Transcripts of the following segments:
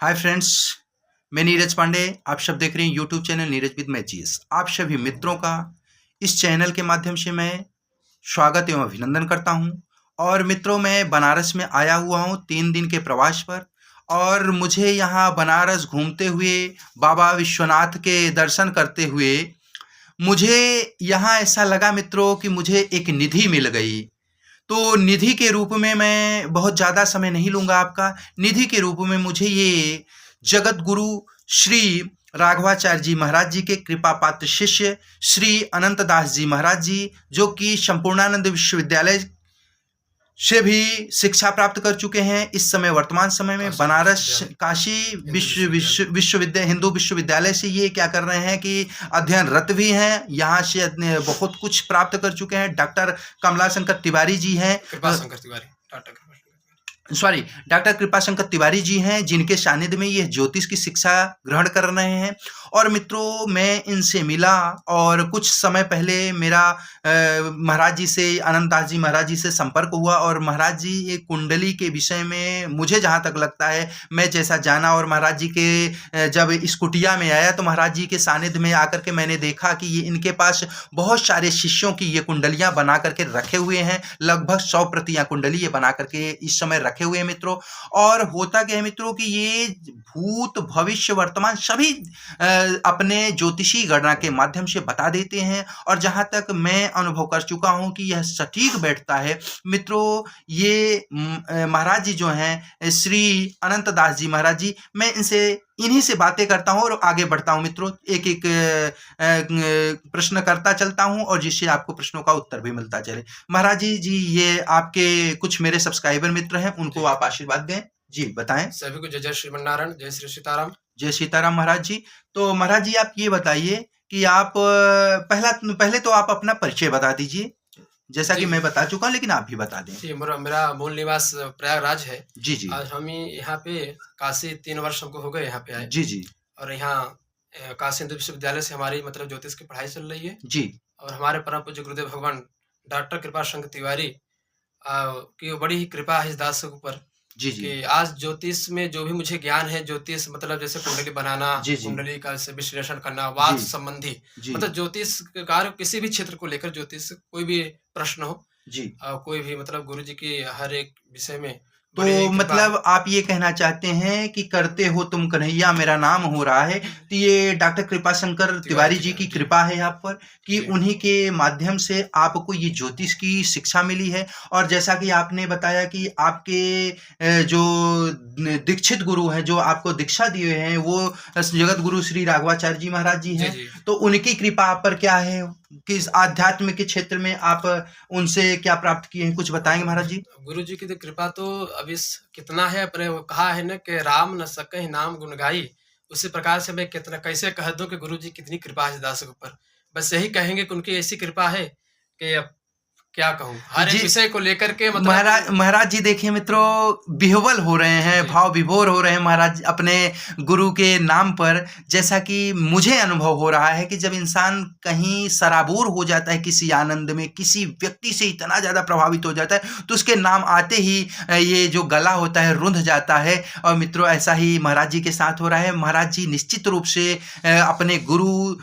Hi friends, मैं नीरज पांडे। आप सब देख रहे हैं यूट्यूब चैनल नीरज विद मैचियस। आप सभी मित्रों का इस चैनल के माध्यम से मैं स्वागत एवं अभिनंदन करता हूं। और मित्रों, मैं बनारस में आया हुआ हूं 3 दिन के प्रवास पर। और मुझे यहां बनारस घूमते हुए, बाबा विश्वनाथ के दर्शन करते हुए मुझे यहाँ ऐसा लगा मित्रों कि मुझे एक निधि मिल गई। तो निधि के रूप में मैं बहुत ज़्यादा समय नहीं लूँगा आपका। निधि के रूप में मुझे ये जगत गुरु श्री राघवाचार्य जी महाराज जी के कृपा पात्र शिष्य श्री अनंत दास जी महाराज जी, जो कि संपूर्णानंद विश्वविद्यालय से भी शिक्षा प्राप्त कर चुके हैं, इस समय वर्तमान समय में बनारस काशी विश्वविद्यालय हिंदू विश्वविद्यालय से ये क्या कर रहे हैं कि अध्ययनरत भी हैं। यहाँ से बहुत कुछ प्राप्त कर चुके हैं। डॉक्टर कमला शंकर तिवारी जी हैं, डॉक्टर कृपा शंकर तिवारी जी हैं, जिनके सानिध्य में ये ज्योतिष की शिक्षा ग्रहण कर रहे हैं। और मित्रों, मैं इनसे मिला और कुछ समय पहले मेरा महाराज जी से, अनंत दास जी महाराज जी से संपर्क हुआ। और महाराज जी ये कुंडली के विषय में मुझे जहाँ तक लगता है, मैं जैसा जाना और महाराज जी के जब इस कुटिया में आया तो महाराज जी के सानिध्य में आकर के मैंने देखा कि ये इनके पास बहुत सारे शिष्यों की ये कुंडलियाँ बना करके रखे हुए हैं। लगभग 100 प्रतियाँ कुंडली ये बना करके इस समय रखे हुए हैं मित्रों। और होता क्या है मित्रों कि ये भूत भविष्य वर्तमान सभी अपने ज्योतिषी गणना के माध्यम से बता देते हैं। और जहां तक मैं अनुभव कर चुका हूं कि यह सटीक बैठता है मित्रों। ये महाराज जी जो हैं श्री अनंत दास जी महाराज जी, मैं इन्हीं से बातें करता हूं और आगे बढ़ता हूं मित्रों। एक एक प्रश्न करता चलता हूं और जिससे आपको प्रश्नों का उत्तर भी मिलता चले। महाराज जी, ये आपके कुछ मेरे सब्सक्राइबर मित्र हैं, उनको आप आशीर्वाद दें। जी बताएं। सभी को जय जय श्रीमन्नारायण, जय श्री सीताराम। जय सीताराम महाराज जी। तो महाराज जी, आप ये बताइए कि आप पहले तो आप अपना परिचय बता दीजिए, जैसा कि मैं बता चुका हूं, लेकिन आप भी बता दें। जी, मेरा मूल निवास प्रयागराज है। जी जी। आज हम यहाँ पे काशी 3 वर्ष हमको हो गए यहाँ पे आए। जी जी। और यहाँ काशी हिंदू विश्वविद्यालय से हमारी मतलब ज्योतिष की पढ़ाई चल रही है। जी। और हमारे परम पूज्य गुरुदेव भगवान डॉक्टर कृपा शंकर तिवारी की बड़ी ही कृपा है इस दास के ऊपर। जी जी। कि आज ज्योतिष में जो भी मुझे ज्ञान है, ज्योतिष मतलब जैसे कुंडली बनाना, जी जी। कुंडली का विश्लेषण करना, वास्तु संबंधी, जी। मतलब ज्योतिष कार्य किसी भी क्षेत्र को लेकर ज्योतिष कोई भी प्रश्न हो जी। कोई भी मतलब गुरु जी की हर एक विषय में तो मतलब आप ये कहना चाहते हैं कि करते हो तुम कन्हैया मेरा नाम हो रहा है। तो ये डॉक्टर कृपा शंकर तिवारी जी की कृपा है आप पर कि उन्हीं के माध्यम से आपको ये ज्योतिष की शिक्षा मिली है। और जैसा कि आपने बताया कि आपके जो दीक्षित गुरु हैं, जो आपको दीक्षा दिए हैं, वो जगत गुरु श्री राघवाचार्य जी महाराज जी हैं। तो उनकी कृपा आप पर क्या है, किस आध्यात्म के क्षेत्र में आप उनसे क्या प्राप्त किए हैं, कुछ बताएंगे महाराज जी। गुरु जी की तो कृपा तो अभी कितना है, पर वो कहा है ना कि राम न सके नाम गुण गाई। उसी प्रकार से मैं कितना कैसे कह दूं कि गुरु जी कितनी कृपा है दास के ऊपर। बस यही कहेंगे कि उनकी ऐसी कृपा है कि अब क्या कहूं, हर एक विषय को लेकर के मतलब महाराज जी देखिए मित्रों, विह्वल हो रहे हैं, भाव विभोर हो रहे हैं महाराज अपने गुरु के नाम पर। जैसा कि मुझे अनुभव हो रहा है कि जब इंसान कहीं सराबूर हो जाता है किसी आनंद में, किसी व्यक्ति से इतना ज़्यादा प्रभावित हो जाता है, तो उसके नाम आते ही ये जो गला होता है रुंध जाता है। और मित्रों, ऐसा ही महाराज जी के साथ हो रहा है। महाराज जी निश्चित रूप से अपने गुरु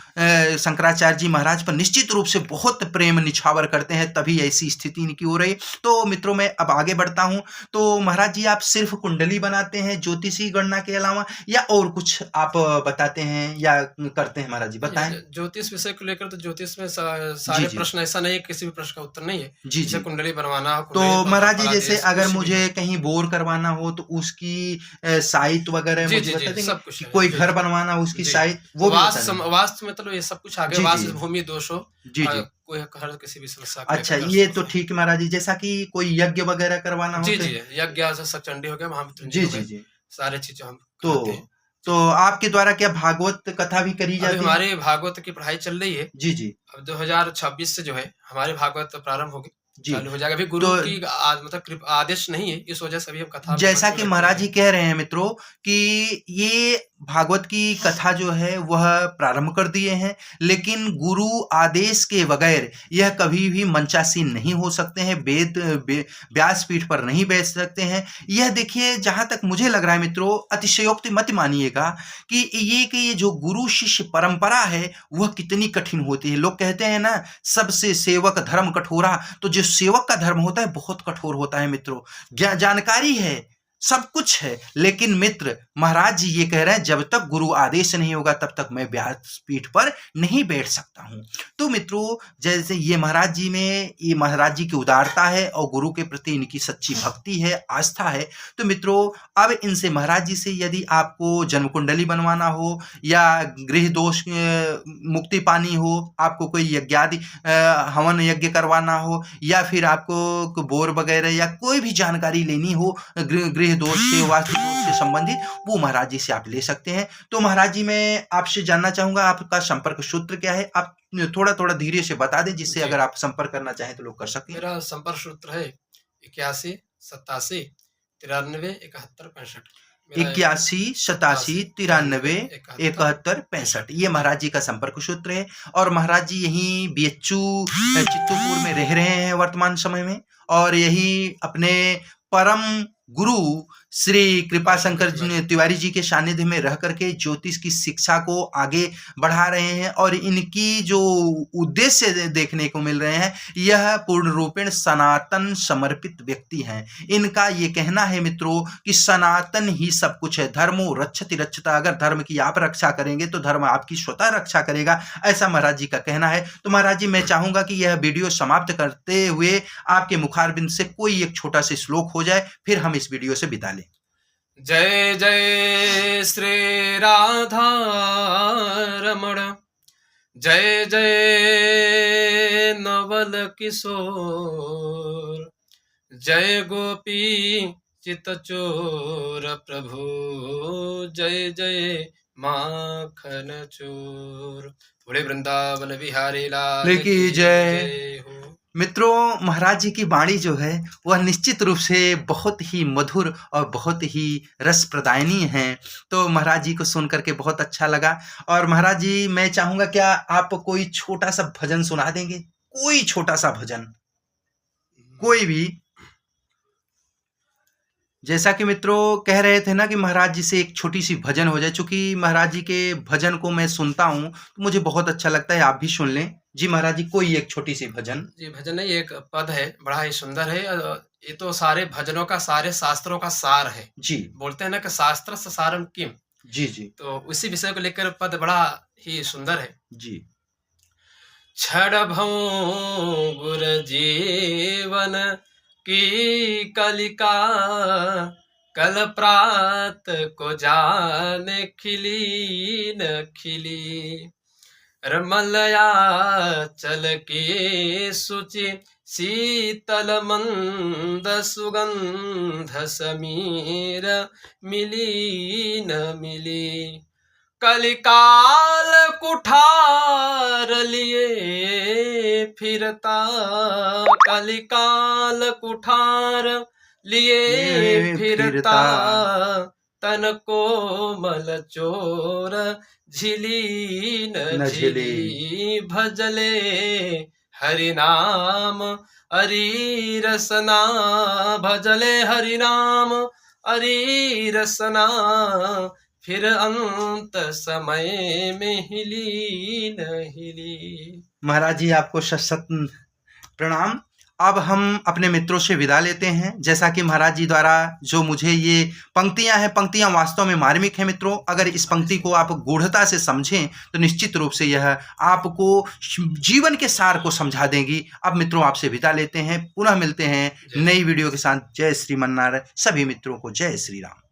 शंकराचार्य जी महाराज पर निश्चित रूप से बहुत प्रेम निछावर करते हैं, तभी ऐसी स्थिति इनकी हो रही। तो मित्रों, मैं अब आगे बढ़ता हूं। तो महाराज जी, आप सिर्फ कुंडली बनाते हैं ज्योतिषी गणना के अलावा, या और कुछ आप बताते हैं या करते हैं महाराज जी, बताएं। ज्योतिष विषय को लेकर तो ज्योतिष में सारे प्रश्न, ऐसा नहीं है किसी भी प्रश्न का उत्तर नहीं है। जी जी। कुंडली बनवाना हो तो महाराज जी, जैसे अगर मुझे कहीं बोर करवाना हो तो उसकी साइट वगैरह मुझे बता देंगे। कोई घर बनवाना हो उसकी साइट, वो वास्तु मतलब ये सब कुछ आगे, वास्तु भूमि दोष हो जी जी, कोई हर किसी भी समस्या। अच्छा, ये तो ठीक है महाराज जी। जैसा कि कोई यज्ञ वगैरह करवाना हो, जी जी, यज्ञ सचंडी हो गया, महामृत्युंजय जी जी जी, सारे चीजें हम करते हैं। तो आपके द्वारा क्या भागवत कथा भी करी जाती है? हमारे भागवत की पढ़ाई चल रही है। जी जी। अब 2026 से जो है हमारे भागवत प्रारंभ होगी। जी। चालू हो जाएगा। अभी गुरु तो की मतलब कृपा आदेश नहीं है, इस वजह से अभी हम कथा में जैसा मग्न कि बैठे महाराज जी हैं। कह रहे हैं मित्रों कि ये भागवत की कथा जो है वह प्रारंभ कर दिए हैं, लेकिन गुरु आदेश के बगैर यह कभी भी मंचासीन नहीं हो सकते हैं, व्यासपीठ पर नहीं बैठ सकते हैं। यह देखिए, जहां तक मुझे लग रहा है मित्रों, अतिशयोक्ति मत मानिएगा कि ये जो गुरु शिष्य परंपरा है वह कितनी कठिन होती है। लोग कहते हैं ना, सबसे सेवक धर्म कठोरा, तो जो सेवक का धर्म होता है बहुत कठोर होता है मित्रों। जानकारी है, सब कुछ है, लेकिन मित्र महाराज जी ये कह रहे हैं जब तक गुरु आदेश नहीं होगा तब तक मैं व्यासपीठ पर नहीं बैठ सकता हूं। तो मित्रों, जैसे ये महाराज जी में ये महाराज जी की उदारता है और गुरु के प्रति इनकी सच्ची भक्ति है, आस्था है। तो मित्रों, अब इनसे महाराज जी से यदि आपको जन्म कुंडली बनवाना हो या गृह दोष मुक्ति पानी हो, आपको कोई यज्ञादि हवन यज्ञ करवाना हो, या फिर आपको बोर वगैरह या कोई भी जानकारी लेनी हो गृह दोष से, वास्तु दोष से संबंधित, वो महाराज जी से आप ले सकते हैं। तो महाराज जी, मैं आपसे जानना चाहूंगा आपका संपर्क सूत्र क्या है? आप थोड़ा थोड़ा धीरे से बता दें, जिससे जी। अगर आप संपर्क करना चाहें तो लोग कर सकते हैं। मेरा संपर्क सूत्र है 81 87 93 71 65। 81 87 93 71 65 ये महाराज जी का संपर्क सूत्र है। और महाराज जी यहीं बीएचयू चित्तूपुर में रह रहे हैं वर्तमान समय में, और यही अपने परम गुरु श्री कृपा शंकर तिवारी जी के सानिध्य में रह करके ज्योतिष की शिक्षा को आगे बढ़ा रहे हैं। और इनकी जो उद्देश्य देखने को मिल रहे हैं, यह पूर्ण रूपेण सनातन समर्पित व्यक्ति हैं। इनका ये कहना है मित्रों कि सनातन ही सब कुछ है, धर्मो रक्षति रक्षता। अगर धर्म की आप रक्षा करेंगे तो धर्म आपकी स्वतः रक्षा करेगा, ऐसा महाराज जी का कहना है। तो महाराज जी, मैं चाहूंगा कि यह वीडियो समाप्त करते हुए आपके मुखारबिंद से कोई एक छोटा सा श्लोक हो जाए, फिर हम इस वीडियो से विदा लें। जय जय श्री राधा रमण, जय जय नवल किशोर, जय गोपी चितचोर प्रभु, जय जय माखन चोर। बड़े वृंदावन बिहारी लाल की जय हो। मित्रों, महाराज जी की वाणी जो है वह निश्चित रूप से बहुत ही मधुर और बहुत ही रस प्रदायनी है। तो महाराज जी को सुन करके बहुत अच्छा लगा। और महाराज जी, मैं चाहूंगा क्या आप कोई छोटा सा भजन सुना देंगे? कोई छोटा सा भजन, कोई भी। जैसा कि मित्रों कह रहे थे ना कि महाराज जी से एक छोटी सी भजन हो जाए, चूंकि महाराज जी के भजन को मैं सुनता हूँ तो मुझे बहुत अच्छा लगता है, आप भी सुन लें। जी महाराज जी, कोई एक छोटी सी भजन। जी, भजन नहीं, एक पद है, बड़ा ही सुंदर है। ये तो सारे भजनों का, सारे शास्त्रों का सार है। जी। बोलते हैं ना कि शास्त्र सारम किम। जी जी। तो उसी विषय को लेकर पद बड़ा ही सुंदर है। जी। छड़ गुर जीवन की कलिका, कल प्रात को जान खिली न खिली। रमलया चल की सुचि, शीतल मंद सुगंध समीर, मिली न मिली। कलिकाल कुठार लिए फिरता, कलिकाल कुठार लिए फिरता। तन कोमल चोर, झिली न झिली। भजले हरि नाम हरि रसना, भजले हरि नाम हरि रसना। फिर अंत समय में हिली न हिली। महाराज जी, आपको सशत प्रणाम। अब हम अपने मित्रों से विदा लेते हैं। जैसा कि महाराज जी द्वारा जो मुझे ये पंक्तियां हैं, पंक्तियां वास्तव में मार्मिक हैं मित्रों। अगर इस पंक्ति को आप गूढ़ता से समझें तो निश्चित रूप से यह आपको जीवन के सार को समझा देगी। अब मित्रों, आपसे विदा लेते हैं, पुनः मिलते हैं नई वीडियो के साथ। जय श्रीमन्नारायण। सभी मित्रों को जय श्री राम।